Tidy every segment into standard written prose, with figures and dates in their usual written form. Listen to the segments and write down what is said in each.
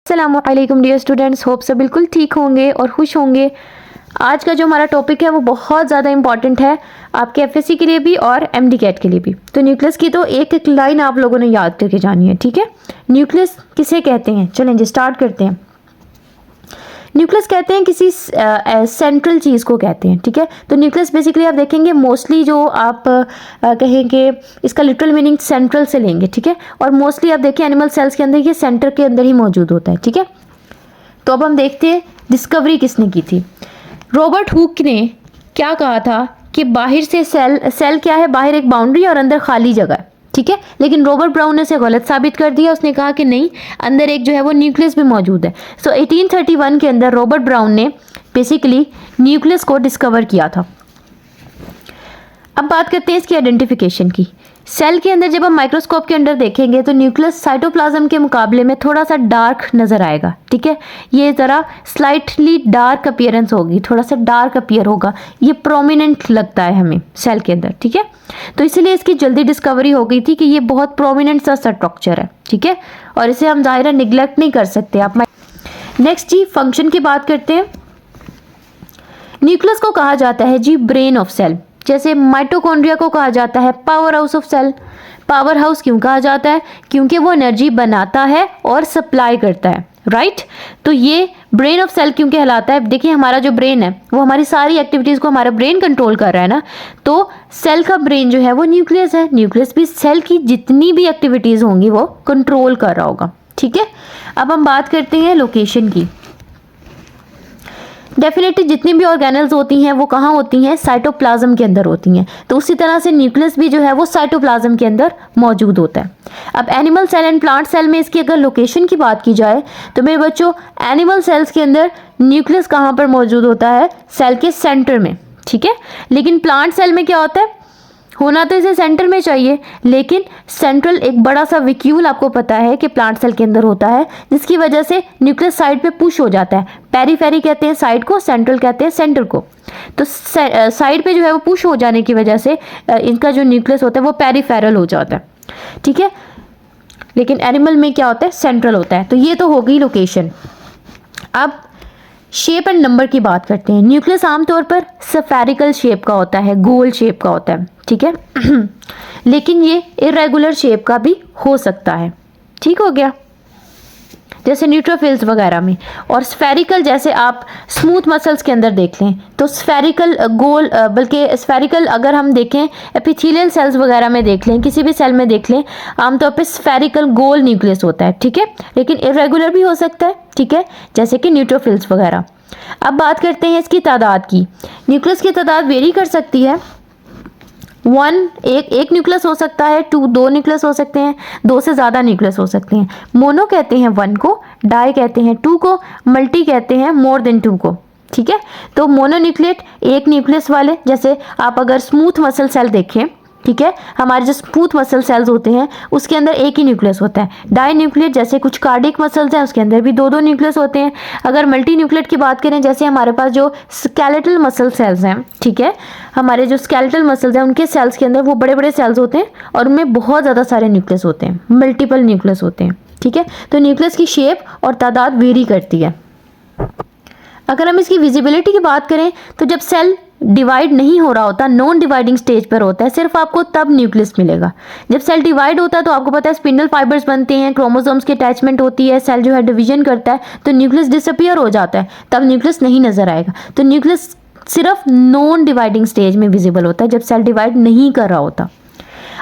अस्सलामुअलैकुम dear students, hope सब बिल्कुल ठीक होंगे और खुश होंगे। आज का जो हमारा टॉपिक है वो बहुत ज़्यादा इंपॉर्टेंट है आपके एफएससी के लिए भी और एमडी कैट के लिए भी। तो न्यूक्लियस की तो एक एक लाइन आप लोगों ने याद करके जानी है, ठीक है। न्यूक्लियस किसे कहते हैं, चलें जी स्टार्ट करते हैं। न्यूक्लियस कहते हैं किसी सेंट्रल चीज़ को कहते हैं, ठीक है। तो न्यूक्लियस बेसिकली आप देखेंगे मोस्टली जो आप कहेंगे इसका लिटरल मीनिंग सेंट्रल से लेंगे, ठीक है। और मोस्टली आप देखें एनिमल सेल्स के अंदर ये सेंटर के अंदर ही मौजूद होता है, ठीक है। तो अब हम देखते हैं डिस्कवरी किसने की थी। रॉबर्ट हुक ने क्या कहा था कि बाहर से सेल क्या है, बाहर एक बाउंड्री और अंदर खाली जगह है, ठीक है। लेकिन रॉबर्ट ब्राउन ने इसे गलत साबित कर दिया। उसने कहा कि नहीं, अंदर एक जो है वो न्यूक्लियस भी मौजूद है। सो 1831 के अंदर रॉबर्ट ब्राउन ने बेसिकली न्यूक्लियस को डिस्कवर किया था। अब बात करते हैं इसकी आइडेंटिफिकेशन की। सेल के अंदर जब हम माइक्रोस्कोप के अंदर देखेंगे तो न्यूक्लियस साइटोप्लाज्म के मुकाबले में थोड़ा सा डार्क नजर आएगा, ठीक है। ये ज़रा स्लाइटली डार्क अपीयरेंस होगी, थोड़ा सा डार्क अपीयर होगा, ये प्रोमिनेंट लगता है हमें सेल के अंदर, ठीक है। तो इसलिए इसकी जल्दी डिस्कवरी हो गई थी कि ये बहुत प्रोमिनेंट सा स्ट्रक्चर है, ठीक है। और इसे हम ज़ाहिर निगलेक्ट नहीं कर सकते आप। नेक्स्ट जी फंक्शन की बात करते हैं। न्यूक्लियस को कहा जाता है जी ब्रेन ऑफ सेल। जैसे माइटोकॉन्ड्रिया को कहा जाता है power house of cell. Power house क्यों कहा जाता है? क्योंकि वो एनर्जी बनाता है और सप्लाई करता है, राइट। तो ये ब्रेन ऑफ सेल क्यों कहलाता है? देखिए हमारा जो ब्रेन है वो हमारी सारी एक्टिविटीज़ को हमारा ब्रेन कंट्रोल कर रहा है ना। तो सेल का ब्रेन जो है वो न्यूक्लियस है। न्यूक्लियस भी सेल की जितनी भी एक्टिविटीज़ होंगी वो कंट्रोल कर रहा होगा, ठीक है। अब हम बात करते हैं लोकेशन की। डेफिनेटली जितनी भी ऑर्गेनल्स होती हैं वो कहाँ होती हैं? साइटोप्लाज्म के अंदर होती हैं। तो उसी तरह से न्यूक्लियस भी जो है वो साइटोप्लाज्म के अंदर मौजूद होता है। अब animal cell and plant cell में इसकी अगर लोकेशन की बात की जाए तो मेरे बच्चों एनिमल सेल्स के अंदर न्यूक्लियस कहाँ पर मौजूद होता है? सेल के सेंटर में, ठीक है। लेकिन प्लांट सेल में क्या होता है? होना तो इसे सेंटर में चाहिए, लेकिन सेंट्रल एक बड़ा सा वैक्यूल आपको पता है कि प्लांट सेल के अंदर होता है, जिसकी वजह से न्यूक्लियस साइड पे पुश हो जाता है। पेरीफेरी कहते हैं साइड को, सेंट्रल कहते हैं सेंटर को। तो साइड पे जो है वो पुश हो जाने की वजह से इनका जो न्यूक्लियस होता है वो पेरीफेरल हो जाता है, ठीक है। लेकिन एनिमल में क्या होता है? सेंट्रल होता है। तो ये तो हो गई लोकेशन। अब शेप एंड नंबर की बात करते हैं। न्यूक्लियस आमतौर पर स्फेरिकल शेप का होता है, गोल शेप का होता है, ठीक है। लेकिन ये इरेगुलर शेप का भी हो सकता है, ठीक हो गया, जैसे न्यूट्रोफिल्स वगैरह में। और स्फेरिकल जैसे आप स्मूथ मसल्स के अंदर देख लें तो स्फेरिकल गोल, बल्कि स्फेरिकल अगर हम देखें एपिथेलियल सेल्स वगैरह में देख लें, किसी भी सेल में देख लें, आमतौर पे स्फेरिकल गोल न्यूक्लियस होता है, ठीक है। लेकिन इरेगुलर भी हो सकता है, ठीक है, जैसे कि न्यूट्रोफिल्स वगैरह। अब बात करते हैं इसकी तादाद की। न्यूक्लियस की तादाद वेरी कर सकती है। एक न्यूक्लियस हो सकता है, दो न्यूक्लियस हो सकते हैं, दो से ज़्यादा न्यूक्लियस हो सकते हैं। मोनो कहते हैं 1 को, डाई कहते हैं 2 को, मल्टी कहते हैं मोर देन 2 को, ठीक है। तो मोनोन्यूक्लिएट एक न्यूक्लियस वाले, जैसे आप अगर स्मूथ मसल सेल देखें, ठीक है, हमारे जो स्मूथ मसल सेल्स होते हैं उसके अंदर एक ही न्यूक्लियस होता है। डाई न्यूक्लिएट जैसे कुछ कार्डियक मसल्स हैं उसके अंदर भी दो न्यूक्लियस होते हैं। अगर मल्टी न्यूक्लिएट की बात करें, जैसे हमारे पास जो स्केलेटल मसल सेल्स हैं, ठीक है, हमारे जो स्केलेटल मसल्स हैं उनके सेल्स के अंदर वो बड़े बड़े सेल्स होते हैं और उनमें बहुत ज़्यादा सारे न्यूक्लियस होते हैं, मल्टीपल न्यूक्लियस होते हैं, ठीक है। तो न्यूक्लियस की शेप और तादाद वेरी करती है। अगर हम इसकी विजिबिलिटी की बात करें तो जब सेल डिवाइड नहीं हो रहा होता, नॉन डिवाइडिंग स्टेज पर होता है, सिर्फ आपको तब न्यूक्लियस मिलेगा। जब सेल डिवाइड होता है तो आपको पता है स्पिंडल फाइबर्स बनते हैं, क्रोमोसोम्स की अटैचमेंट होती है, सेल जो है डिवीजन करता है, तो न्यूक्लियस डिसअपीयर हो जाता है, तब न्यूक्लियस नहीं नजर आएगा। तो न्यूक्लियस सिर्फ नॉन डिवाइडिंग स्टेज में विजिबल होता है, जब सेल डिवाइड नहीं कर रहा होता।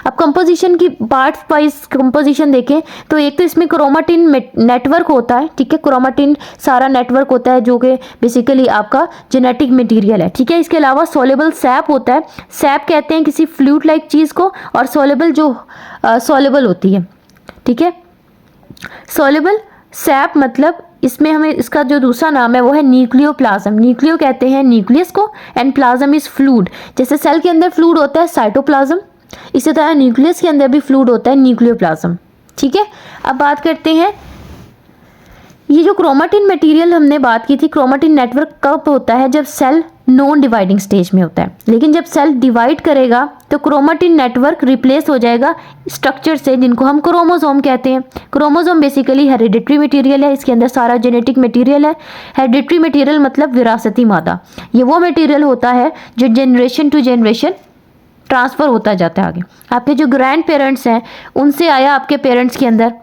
अब कंपोजिशन की पार्ट वाइज कंपोजिशन देखें तो एक तो इसमें क्रोमाटिन नेटवर्क होता है, ठीक है। क्रोमाटिन सारा नेटवर्क होता है जो कि बेसिकली आपका जेनेटिक मटेरियल है, ठीक है। इसके अलावा सोलेबल सैप होता है। सैप कहते हैं किसी फ्लूइड लाइक चीज़ को, और सोलेबल जो सोलेबल होती है, ठीक है। सोलेबल सैप मतलब इसमें हमें इसका जो दूसरा नाम है वो है न्यूक्लियोप्लाज्म। न्यूक्लियो कहते हैं न्यूक्लियस को एंड प्लाज्म इज फ्लूइड। जैसे सेल के अंदर फ्लूइड होता है साइटोप्लाज्म, इसी तरह न्यूक्लियस के अंदर भी फ्लूइड होता है न्यूक्लियोप्लाज्म, ठीक है। अब बात करते हैं ये जो क्रोमाटिन मटेरियल हमने बात की थी, क्रोमाटिन नेटवर्क कब होता है? जब सेल नॉन डिवाइडिंग स्टेज में होता है। लेकिन जब सेल डिवाइड करेगा तो क्रोमेटिन नेटवर्क रिप्लेस हो जाएगा स्ट्रक्चर से, जिनको हम क्रोमोसोम कहते हैं। क्रोमोसोम बेसिकली हेरिडिटरी मटेरियल है, इसके अंदर सारा जेनेटिक मटेरियल है। हेरिडिटरी मटेरियल मतलब विरासती मादा। ये वो मटेरियल होता है जो जनरेशन टू जनरेशन ट्रांसफ़र होता जाता है आगे। आपके जो ग्रैंड पेरेंट्स हैं उनसे आया आपके पेरेंट्स के अंदर,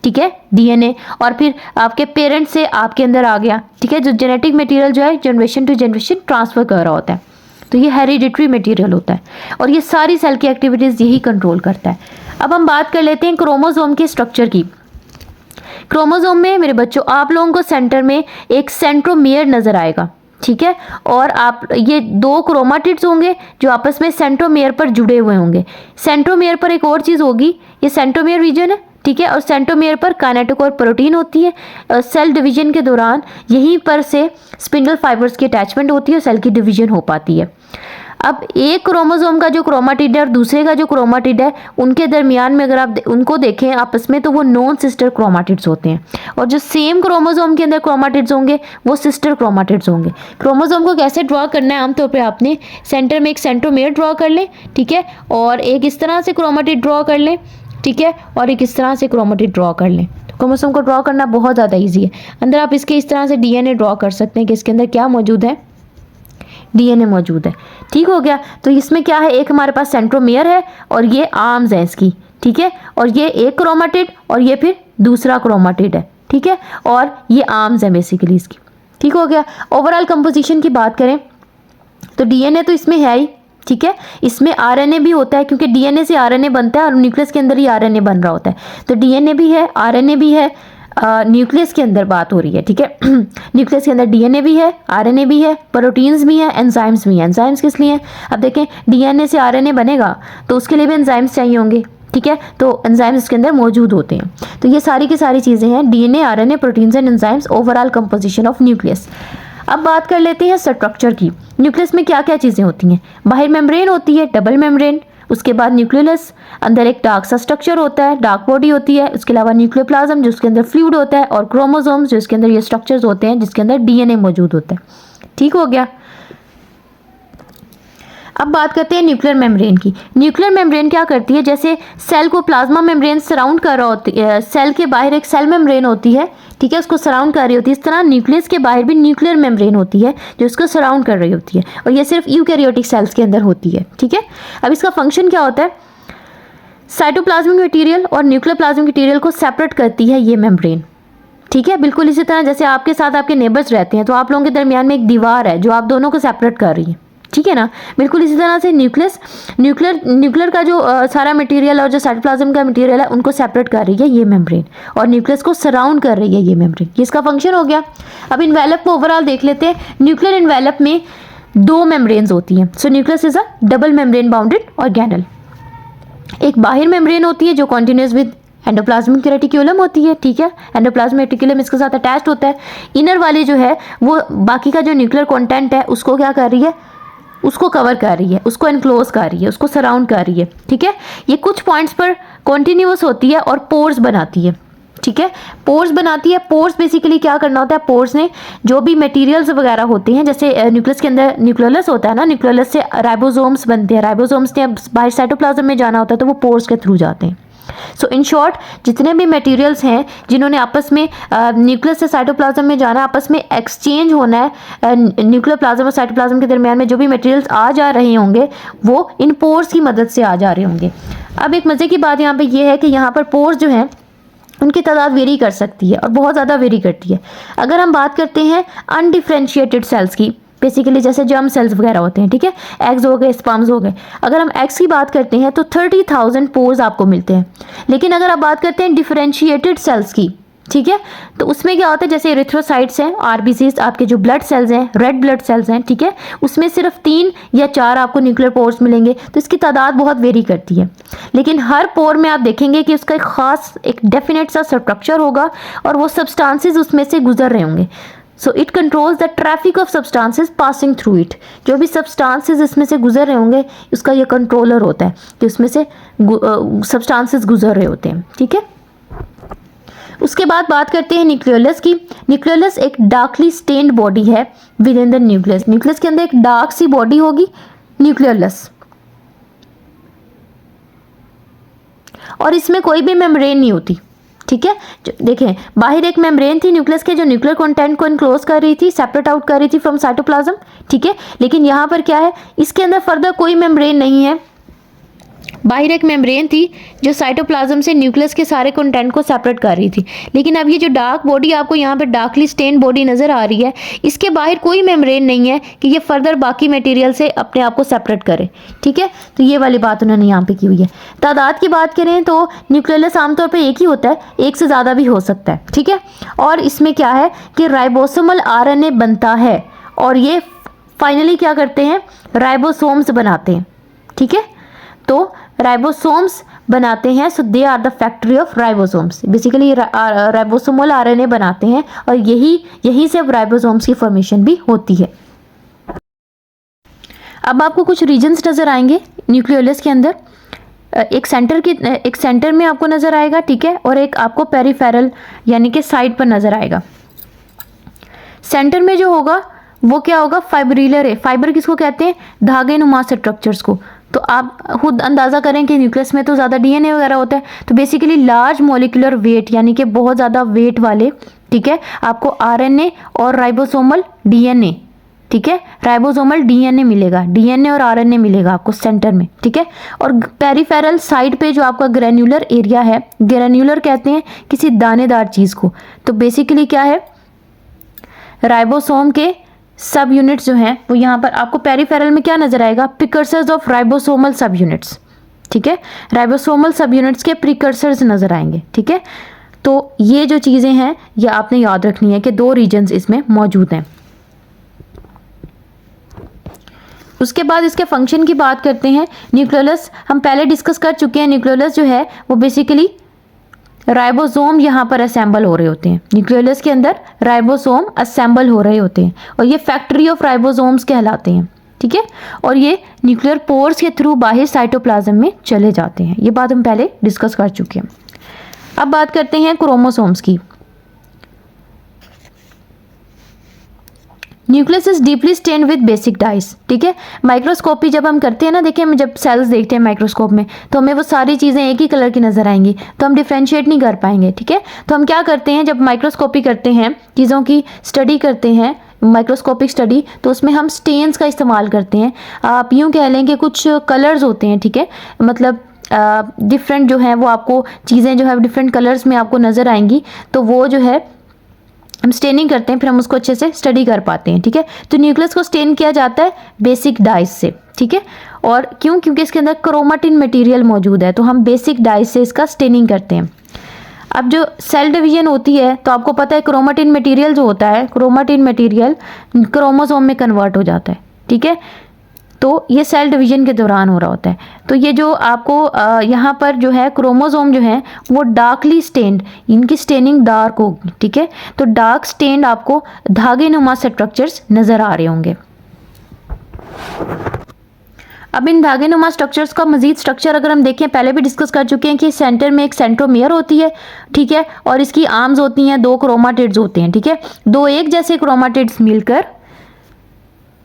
ठीक है, डीएनए, और फिर आपके पेरेंट्स से आपके अंदर आ गया, ठीक है। जो जेनेटिक मटेरियल जो है जनरेशन टू जनरेशन ट्रांसफ़र कर रहा होता है, तो ये हेरिडिटरी मटेरियल होता है और ये सारी सेल की एक्टिविटीज़ यही कंट्रोल करता है। अब हम बात कर लेते हैं क्रोमोसोम के स्ट्रक्चर की। क्रोमोसोम में मेरे बच्चों आप लोगों को सेंटर में एक सेंट्रोमियर नज़र आएगा, ठीक है, और आप ये 2 क्रोमाटिड्स होंगे जो आपस में सेंट्रोमियर पर जुड़े हुए होंगे। सेंट्रोमियर पर एक और चीज़ होगी, ये सेंट्रोमियर रीजन है, ठीक है, और सेंट्रोमियर पर काइनेटोकोर प्रोटीन होती है। सेल डिवीजन के दौरान यहीं पर से स्पिंडल फाइबर्स की अटैचमेंट होती है और सेल की डिवीजन हो पाती है। अब एक क्रोमोसोम का जो क्रोमाटिड है और दूसरे का जो क्रोमाटिड है, उनके दरमियान में अगर आप उनको देखें आपस में, तो वो नॉन सिस्टर क्रोमाटिड्स होते हैं, और जो सेम क्रोमोसोम के अंदर क्रोमाटिड्स होंगे वो सिस्टर क्रोमाटिड्स होंगे। क्रोमोसोम को कैसे ड्रॉ करना है, आमतौर पे आपने सेंटर में एक सेंट्रोमियर ड्रॉ कर लें, ठीक है, और एक इस तरह से क्रोमाटिड ड्रॉ कर लें, ठीक है, और एक इस तरह से क्रोमाटिड ड्रॉ कर लें। तो क्रोमोसोम को ड्रॉ करना बहुत ज़्यादा ईजी है। अंदर आप इसके इस तरह से डीएनए ड्रॉ कर सकते हैं कि इसके अंदर क्या मौजूद है, डीएनए मौजूद है, ठीक हो गया। तो इसमें क्या है, एक हमारे पास सेंट्रोमियर है और ये आर्म्स है इसकी, ठीक है, और ये एक क्रोमाटिड और ये फिर दूसरा क्रोमाटिड है, ठीक है, और ये आर्म्स है बेसिकली इसकी, ठीक हो गया। ओवरऑल कंपोजिशन की बात करें तो डीएनए तो इसमें है ही, ठीक है, इसमें आरएनए भी होता है क्योंकि डीएनए से आरएनए बनता है और न्यूक्लियस के अंदर ही आरएनए बन रहा होता है। तो डीएनए भी है, आरएनए भी है, न्यूक्लियस के अंदर बात हो रही है, ठीक है। न्यूक्लियस के अंदर डीएनए भी है, आरएनए भी है, प्रोटीन्स भी हैं, एंजाइम्स भी हैं। एंजाइम्स किस लिए हैं, अब देखें डीएनए से आरएनए बनेगा तो उसके लिए भी एंजाइम्स चाहिए होंगे, ठीक है, तो एंजाइम्स इसके अंदर मौजूद होते हैं। तो ये सारी की सारी चीज़ें हैं, DNA, RNA, proteins and enzymes, overall composition of nucleus. अब बात कर लेते हैं स्ट्रक्चर की। न्यूक्लियस में क्या क्या चीज़ें होती हैं, बाहर मेम्ब्रेन होती है, डबल मेम्ब्रेन, उसके बाद न्यूक्लियस, अंदर एक डार्क सा स्ट्रक्चर होता है, डार्क बॉडी होती है, उसके अलावा न्यूक्लियोप्लाज्म जो उसके अंदर फ्लूइड होता है, और क्रोमोसोम्स जो इसके अंदर ये स्ट्रक्चर्स होते हैं जिसके अंदर डीएनए मौजूद होता है, ठीक हो गया। अब बात करते हैं न्यूक्लियर मेम्ब्रेन की। न्यूक्लियर मेम्ब्रेन क्या करती है, जैसे सेल को प्लाज्मा मेम्ब्रेन सराउंड कर रहा होती है, सेल के बाहर एक सेल मेम्ब्रेन होती है, ठीक है, उसको सराउंड कर रही होती है, इस तरह न्यूक्लियस के बाहर भी न्यूक्लियर मेम्ब्रेन होती है जो उसको सराउंड कर रही होती है, और ये सिर्फ यूकैरियोटिक सेल्स के अंदर होती है, ठीक है। अब इसका फंक्शन क्या होता है, साइटोप्लाज्मिक मटेरियल और न्यूक्लियर प्लाज्मिक मटेरियल को सेपरेट करती है ये मेम्ब्रेन, ठीक है। बिल्कुल इसी तरह जैसे आपके साथ आपके नेबर्स रहते हैं तो आप लोगों के दरमियान में एक दीवार है जो आप दोनों को सेपरेट कर रही है, ठीक है ना। बिल्कुल इसी तरह से न्यूक्लियर का जो सारा मटेरियल और जो साइटोप्लाज्म का मटेरियल है उनको सेपरेट कर रही है ये मेम्ब्रेन, और न्यूक्लियस को सराउंड कर रही है ये मेम्ब्रेन, ये इसका फंक्शन हो गया। अब इन्वेलप को ओवरऑल देख लेते हैं। न्यूक्लियर इन्वेलप में 2 मेम्ब्रेन्स होती हैं। सो nucleus is a double membrane bounded organelle. एक बाहर मेम्ब्रेन होती है जो कॉन्टिन्यूस विद एंडोप्लाज्मिक रेटिक्यूलम होती है, ठीक है, एंडोप्लाज्मिक रेटिक्यूलम इसके साथ अटैच्ड होता है। इनर वाली जो है वो बाकी का जो न्यूक्लियर कंटेंट है उसको क्या कर रही है, उसको कवर कर रही है, उसको एनक्लोज कर रही है, उसको सराउंड कर रही है, ठीक है। ये कुछ पॉइंट्स पर कॉन्टिन्यूस होती है और पोर्स बनाती है, ठीक है, पोर्स बनाती है। पोर्स बेसिकली क्या करना होता है, पोर्स ने जो भी मटेरियल्स वगैरह होते हैं, जैसे न्यूक्लियस के अंदर न्यूक्लियोलस होता है ना, न्यूक्लियोलस से राइबोसोम्स बनते हैं, राइबोसोम्स ने बाहर साइटोप्लाज्म में जाना होता है तो वो पोर्स के थ्रू जाते हैं। सो इन शॉर्ट जितने भी मटेरियल्स हैं जिन्होंने आपस में न्यूक्लियस से साइटोप्लाज्म में जाना, आपस में एक्सचेंज होना है, न्यूक्लियर प्लाज्म और साइटोप्लाज्म के दरमियान में जो भी मटेरियल्स आ जा रहे होंगे वो इन पोर्स की मदद से आ जा रहे होंगे। अब एक मज़े की बात यहाँ पे ये है कि यहाँ पर पोर्स जो हैं उनकी तादाद वेरी कर सकती है और बहुत ज़्यादा वेरी करती है। अगर हम बात करते हैं अनडिफ्रेंशिएटेड सेल्स की, बेसिकली जैसे जर्म सेल्स वगैरह होते हैं, ठीक है, एग्स हो गए, स्पर्म्स हो गए, अगर हम एग्स की बात करते हैं तो 30,000 पोर्स आपको मिलते हैं। लेकिन अगर आप बात करते हैं डिफरेंशिएटेड सेल्स की, ठीक है, तो उसमें क्या होता है, जैसे एरिथ्रोसाइट्स हैं, आरबीसीज, आपके जो ब्लड सेल्स हैं, रेड ब्लड सेल्स हैं, ठीक है, उसमें सिर्फ 3 या 4 आपको न्यूक्लियर पोर्स मिलेंगे। तो इसकी तादाद बहुत वेरी करती है, लेकिन हर पोर में आप देखेंगे कि उसका एक ख़ास एक डेफिनेट सा स्ट्रक्चर होगा और वो सब्सटेंसेस उसमें से गुजर रहे होंगे। So it controls the traffic of substances passing through it. जो भी सब्सटेंसेस इसमें से गुजर रहे होंगे उसका ये कंट्रोलर होता है कि उसमें से सब्सटेंसेस गुजर रहे होते हैं, ठीक है। उसके बाद बात करते हैं न्यूक्लियोलस की। न्यूक्लियोलस एक डार्कली स्टेन्ड बॉडी है with in the nucleus. Nucleus के अंदर एक डार्क सी बॉडी होगी न्यूक्लियोलस, और इसमें कोई भी मेम्ब्रेन नहीं होती, ठीक है। देखें, बाहर एक मेम्ब्रेन थी न्यूक्लियस के जो न्यूक्लियर कंटेंट को इनक्लोज कर रही थी, सेपरेट आउट कर रही थी फ्रॉम साइटोप्लाज्म, ठीक है। लेकिन यहाँ पर क्या है, इसके अंदर फर्दर कोई मेम्ब्रेन नहीं है। बाहर एक मेम्ब्रेन थी जो साइटोप्लाज्म से न्यूक्लियस के सारे कंटेंट को सेपरेट कर रही थी। लेकिन अब ये जो डार्क बॉडी आपको यहाँ पे डार्कली स्टेन बॉडी नज़र आ रही है, इसके बाहर कोई मेम्ब्रेन नहीं है कि ये फर्दर बाकी मटेरियल से अपने आप को सेपरेट करे, ठीक है। तो ये वाली बात उन्होंने यहाँ पे की हुई है। तादाद की बात करें तो न्यूक्लियोलस आमतौर पर एक ही होता है, एक से ज़्यादा भी हो सकता है, ठीक है। और इसमें क्या है कि राइबोसोमल RNA बनता है और ये फाइनली क्या करते हैं, राइबोसोम्स बनाते हैं, ठीक है। तो राइबोसोम्स बनाते हैं, so they are the factory of ribosomes. Basically ribosomal RNA बनाते हैं और यही से राइबोसोम्स की फॉर्मेशन भी होती है। अब आपको कुछ रीजन्स नज़र आएंगे न्यूक्लियोलस के अंदर। एक सेंटर में आपको नज़र आएगा, ठीक है, और एक आपको पेरिफेरल यानी कि साइड पर नज़र आएगा। सेंटर में जो होगा वो क्या होगा, फाइब्रिलर है। फाइबर किसको कहते हैं, धागे नुमा स्ट्रक्चर्स को। तो आप खुद अंदाज़ा करें कि न्यूक्लियस में तो ज़्यादा DNA वगैरह होता है, तो बेसिकली लार्ज मॉलिक्यूलर वेट यानी कि बहुत ज़्यादा वेट वाले, ठीक है, आपको RNA और राइबोसोमल DNA, ठीक है, राइबोसोमल DNA मिलेगा, DNA और RNA मिलेगा आपको सेंटर में, ठीक है। और पेरिफेरल साइड पे जो आपका ग्रेन्युलर एरिया है, ग्रेन्युलर कहते हैं किसी दानेदार चीज़ को। तो बेसिकली क्या है, राइबोसोम के सब यूनिट्स जो हैं वो यहाँ पर आपको पेरिफेरल में क्या नजर आएगा, प्रिकर्सर्स ऑफ राइबोसोमल सब यूनिट्स, ठीक है। राइबोसोमल सब यूनिट्स के प्रिकर्सर्स नजर आएंगे, ठीक है। तो ये जो चीज़ें हैं ये आपने याद रखनी है कि 2 रीजन्स इसमें मौजूद हैं। उसके बाद इसके फंक्शन की बात करते हैं। न्यूक्लियोलस हम पहले डिस्कस कर चुके हैं। न्यूक्लियोलस जो है वो बेसिकली राइबोसोम यहाँ पर असेंबल हो रहे होते हैं। न्यूक्लियोलस के अंदर राइबोसोम असेंबल हो रहे होते हैं और ये फैक्ट्री ऑफ राइबोसोम्स कहलाते हैं, ठीक है। और ये न्यूक्लियर पोर्स के थ्रू बाहर साइटोप्लाज्म में चले जाते हैं। ये बात हम पहले डिस्कस कर चुके हैं। अब बात करते हैं क्रोमोसोम्स की। Nucleus is deeply stained with basic dyes, ठीक है। माइक्रोस्कोपी जब हम करते हैं ना, देखिए हम जब सेल्स देखते हैं माइक्रोस्कोप में तो हमें वो सारी चीज़ें एक ही कलर की नज़र आएंगी, तो हम डिफ्रेंशिएट नहीं कर पाएंगे, ठीक है। तो हम क्या करते हैं, जब माइक्रोस्कोपी करते हैं, चीज़ों की स्टडी करते हैं, माइक्रोस्कोपिक स्टडी, तो उसमें हम स्टेन्स का इस्तेमाल करते हैं। आप यूँ कह लें कि कुछ कलर्स होते हैं, ठीक है, मतलब डिफरेंट जो है वो आपको चीज़ें जो है डिफरेंट कलर्स में आपको नज़र आएंगी, तो वो जो है हम स्टेनिंग करते हैं, फिर हम उसको अच्छे से स्टडी कर पाते हैं, ठीक है। तो न्यूक्लियस को स्टेन किया जाता है बेसिक डाइस से, ठीक है। और क्यों, क्योंकि इसके अंदर क्रोमाटिन मटेरियल मौजूद है, तो हम बेसिक डाइस से इसका स्टेनिंग करते हैं। अब जो सेल डिवीजन होती है तो आपको पता है क्रोमाटिन मटेरियल जो होता है, क्रोमाटिन मटेरियल क्रोमोसोम में कन्वर्ट हो जाता है, ठीक है। तो ये सेल डिवीजन के दौरान हो रहा होता है। तो ये जो आपको यहाँ पर जो है क्रोमोसोम जो है वो डार्कली स्टेन्ड, इनकी स्टेनिंग डार्क होगी, ठीक है। तो डार्क स्टेन्ड आपको धागे नुमा स्ट्रक्चर्स नज़र आ रहे होंगे। अब इन धागे नुमा स्ट्रक्चर्स का मजीद स्ट्रक्चर अगर हम देखें, पहले भी डिस्कस कर चुके हैं कि सेंटर में एक सेंट्रोमियर होती है, ठीक है, और इसकी आर्म्स होती हैं, 2 क्रोमाटिड्स होते हैं, ठीक है। 2 एक जैसे क्रोमाटिड्स मिलकर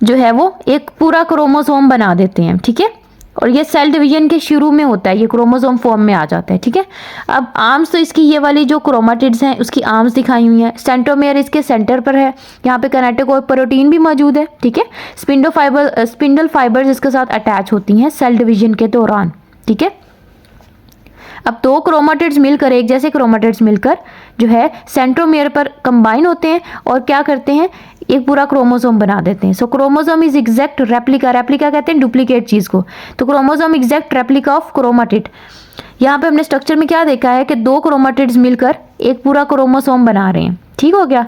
जो है वो एक पूरा क्रोमोसोम बना देते हैं, ठीक है। और ये सेल डिवीजन के शुरू में होता है, ये क्रोमोसोम फॉर्म में आ जाता है, ठीक है। अब आर्म्स तो इसकी ये वाली जो क्रोमाटिड्स हैं उसकी आर्म्स दिखाई हुई हैं। सेंट्रोमियर इसके सेंटर पर है, यहाँ पे किनेटोकोर प्रोटीन भी मौजूद है, ठीक है। स्पिंडल फाइबर्स इसके साथ अटैच होती हैं सेल डिवीजन के दौरान, ठीक है। अब 2 क्रोमाटिड्स मिलकर, एक जैसे क्रोमाटिड्स मिलकर जो है सेंट्रोमियर पर कंबाइन होते हैं और क्या करते हैं, एक पूरा क्रोमोसोम बना देते हैं। So chromosome is exact replica, replica कहते हैं डुप्लीकेट चीज़ को, तो chromosome exact replica of chromatid. यहाँ पे हमने स्ट्रक्चर में क्या देखा है कि 2 क्रोमाटिड्स मिलकर एक पूरा क्रोमोसोम बना रहे हैं, ठीक हो गया।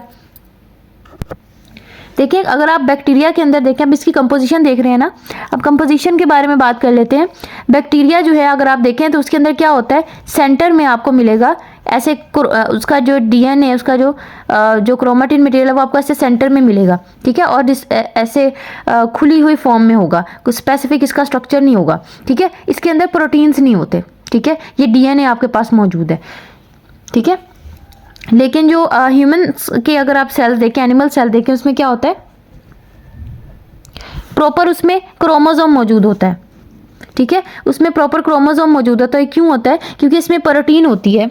देखिए अगर आप बैक्टीरिया के अंदर देखें, अब इसकी कंपोजिशन देख रहे हैं ना, अब कंपोजिशन के बारे में बात कर लेते हैं। बैक्टीरिया जो है अगर आप देखें तो उसके अंदर क्या होता है, सेंटर में आपको मिलेगा ऐसे उसका जो DNA, उसका जो क्रोमाटिन मटेरियल है वो आपको ऐसे सेंटर में मिलेगा, ठीक है। और ऐसे खुली हुई फॉर्म में होगा, कुछ स्पेसिफिक इसका स्ट्रक्चर नहीं होगा, ठीक है। इसके अंदर प्रोटीन्स नहीं होते, ठीक है, ये DNA आपके पास मौजूद है, ठीक है। लेकिन जो ह्यूमंस के अगर आप सेल्स देखें, एनिमल सेल देखें, उसमें क्या होता है, प्रॉपर उसमें क्रोमोसोम मौजूद होता है, ठीक है, उसमें प्रॉपर क्रोमोसोम मौजूद होता है। क्यों होता है? क्योंकि इसमें प्रोटीन होती है,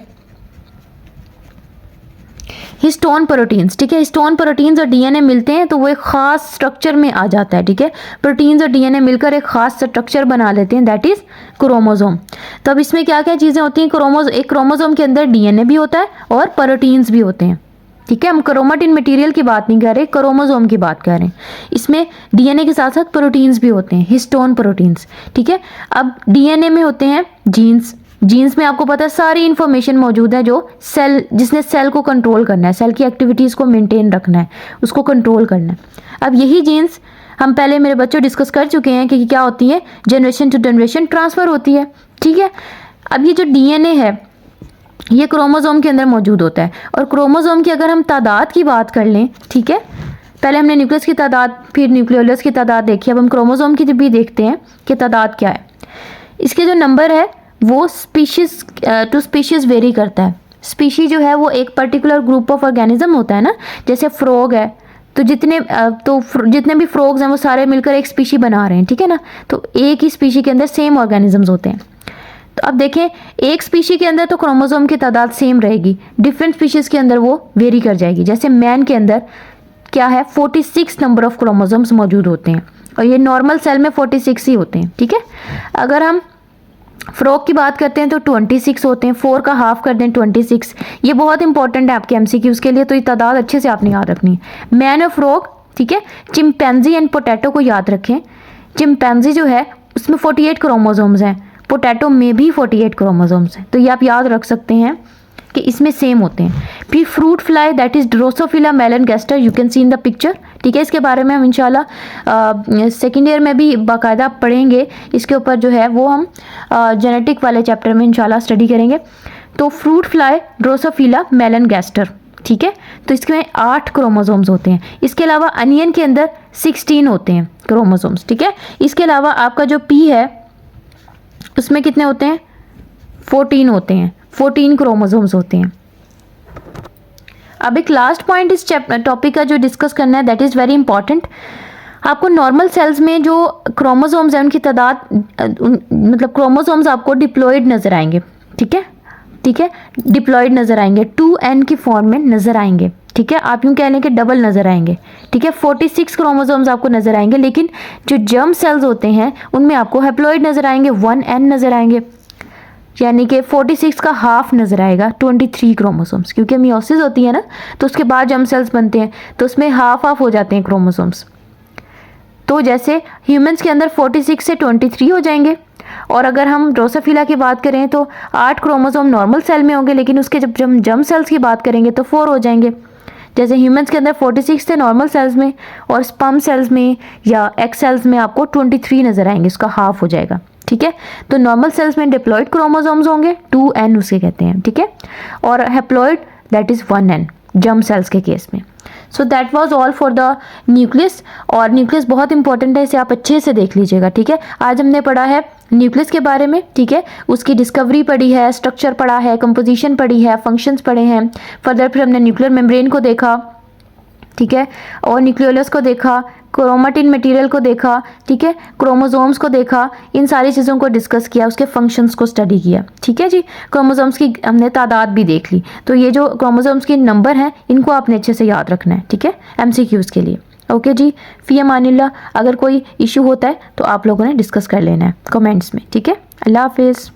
हिस्टोन प्रोटीन्स, ठीक है। हिस्टोन प्रोटीन्स और डीएनए मिलते हैं तो वो एक खास स्ट्रक्चर में आ जाता है, ठीक है। प्रोटीन्स और डीएनए मिलकर एक खास स्ट्रक्चर बना लेते हैं, दैट इज क्रोमोसोम। तो अब इसमें क्या क्या चीज़ें होती हैं, एक क्रोमोसोम के अंदर डीएनए भी होता है और प्रोटीन्स भी होते हैं, ठीक है। हम क्रोमेटिन मटेरियल की बात नहीं कर रहे, क्रोमोसोम की बात कर रहे हैं। इसमें डीएनए के साथ साथ प्रोटीन्स भी होते हैं, हिस्टोन प्रोटीन्स, ठीक है। अब डीएनए में होते हैं जीन्स, जीन्स में आपको पता है सारी इंफॉर्मेशन मौजूद है जो सेल, जिसने सेल को कंट्रोल करना है, सेल की एक्टिविटीज़ को मेंटेन रखना है, उसको कंट्रोल करना है। अब यही जीन्स हम पहले मेरे बच्चों डिस्कस कर चुके हैं कि क्या होती है, जनरेशन टू जनरेशन ट्रांसफ़र होती है, ठीक है। अब ये जो डीएनए है ये क्रोमोसोम के अंदर मौजूद होता है, और क्रोमोसोम की अगर हम तादाद की बात कर लें, ठीक है, पहले हमने न्यूक्लियस की तादाद फिर न्यूक्लियोलस की तादाद देखी, अब हम क्रोमोसोम की भी देखते हैं कि तादाद क्या है। इसके जो नंबर है वो स्पीशीज़ टू स्पीशीज़ वेरी करता है। स्पीशी जो है वो एक पर्टिकुलर ग्रुप ऑफ ऑर्गेनिज्म होता है ना, जैसे फ्रॉग है तो जितने भी फ्रॉग्स हैं वो सारे मिलकर एक स्पीशी बना रहे हैं, ठीक है ना। तो एक ही स्पीशी के अंदर सेम ऑर्गेनिजम्स होते हैं। तो अब देखें, एक स्पीशी के अंदर तो क्रोमोसोम की तादाद सेम रहेगी, डिफरेंट स्पीशीज़ के अंदर वो वेरी कर जाएगी। जैसे मैन के अंदर क्या है, 46 नंबर ऑफ क्रोमोसोम्स मौजूद होते हैं, और ये नॉर्मल सेल में 46 ही होते हैं, ठीक है। अगर हम फ्रॉग की बात करते हैं तो 26 होते हैं, 4 का हाफ कर दें 26। ये बहुत इंपॉर्टेंट है आपके एमसीक्यूज़ के लिए, तो ये तादाद अच्छे से आपने याद रखनी है। मैन और फ्रॉग, ठीक है। चिंपैंजी एंड पोटैटो को याद रखें। चिंपैंजी जो है उसमें 48 क्रोमोसोम्स हैं, पोटैटो में भी 48 क्रोमोसोम्स हैं, तो ये आप याद रख सकते हैं कि इसमें सेम होते हैं। फिर fruit fly that is Drosophila melanogaster, you can see in the picture, ठीक है। इसके बारे में हम इंशाल्लाह सेकेंड ईयर में भी बाकायदा पढ़ेंगे, इसके ऊपर जो है वो हम जेनेटिक वाले चैप्टर में इंशाल्लाह स्टडी करेंगे। तो फ्रूट फ्लाई ड्रोसोफिला मेलनगेस्टर, ठीक है। तो इसमें 8 क्रोमोसोम्स होते हैं। इसके अलावा अनियन के अंदर 16 होते हैं क्रोमोसोम्स, ठीक है। इसके अलावा आपका जो पी है उसमें कितने होते हैं, 14 होते हैं, 14 क्रोमोसोम्स होते हैं। अब एक लास्ट पॉइंट इस टॉपिक का जो डिस्कस करना है, दैट इज़ वेरी इंपॉर्टेंट। आपको नॉर्मल सेल्स में जो क्रोमोसोम्स हैं उनकी तादाद, मतलब क्रोमोसोम्स आपको डिप्लॉयड नज़र आएंगे, ठीक है, ठीक है, डिप्लॉयड नज़र आएंगे, 2n की फॉर्म में नज़र आएंगे, ठीक है। आप यूँ कह लें कि डबल नज़र आएंगे, ठीक है। 46 क्रोमोसोम्स आपको नज़र आएंगे, लेकिन जो जर्म सेल्स होते हैं उनमें आपको हैप्लॉयड नज़र आएंगे, 1n नज़र आएंगे, यानी कि 46 का हाफ नज़र आएगा, 23 क्रोमोसोम्स, क्योंकि मियोसिस होती है ना, तो उसके बाद जर्म सेल्स बनते हैं, तो उसमें हाफ हो जाते हैं क्रोमोसोम्स। तो जैसे ह्यूमंस के अंदर 46 से 23 हो जाएंगे, और अगर हम ड्रोसोफिला की बात करें तो 8 क्रोमोसोम नॉर्मल सेल में होंगे, लेकिन उसके जब हम जर्म सेल्स की बात करेंगे तो 4 हो जाएंगे। जैसे ह्यूमंस के अंदर 46 थे नॉर्मल सेल्स में, और स्पर्म सेल्स में या एग सेल्स में आपको 23 नज़र आएंगे, उसका हाफ हो जाएगा, ठीक है। तो नॉर्मल सेल्स में डिप्लॉयड क्रोमोसोम्स होंगे, 2n उसे कहते हैं, ठीक है, और haploid that is 1n germ cells के केस में। So that was all for the nucleus, और न्यूक्लियस बहुत इंपॉर्टेंट है, इसे आप अच्छे से देख लीजिएगा, ठीक है। आज हमने पढ़ा है न्यूक्लियस के बारे में, ठीक है, उसकी डिस्कवरी पढ़ी है, स्ट्रक्चर पढ़ा है, कंपोजिशन पढ़ी है, फंक्शंस पढ़े हैं। फर्दर फिर हमने न्यूक्लियर मेम्ब्रेन को देखा, ठीक है, और न्यूक्लियोलस को देखा, क्रोमेटिन मटेरियल को देखा, ठीक है, क्रोमोसोम्स को देखा, इन सारी चीज़ों को डिस्कस किया, उसके फंक्शंस को स्टडी किया, ठीक है जी। क्रोमोसोम्स की हमने तादाद भी देख ली। तो ये जो क्रोमोसोम्स के नंबर हैं इनको आपने अच्छे से याद रखना है, ठीक है, एमसीक्यूज़ के लिए। ओके जी, फ़ी अमानिल्लाह। अगर कोई इशू होता है तो आप लोगों ने डिस्कस कर लेना है कमेंट्स में, ठीक है। अल्लाह हाफिज़।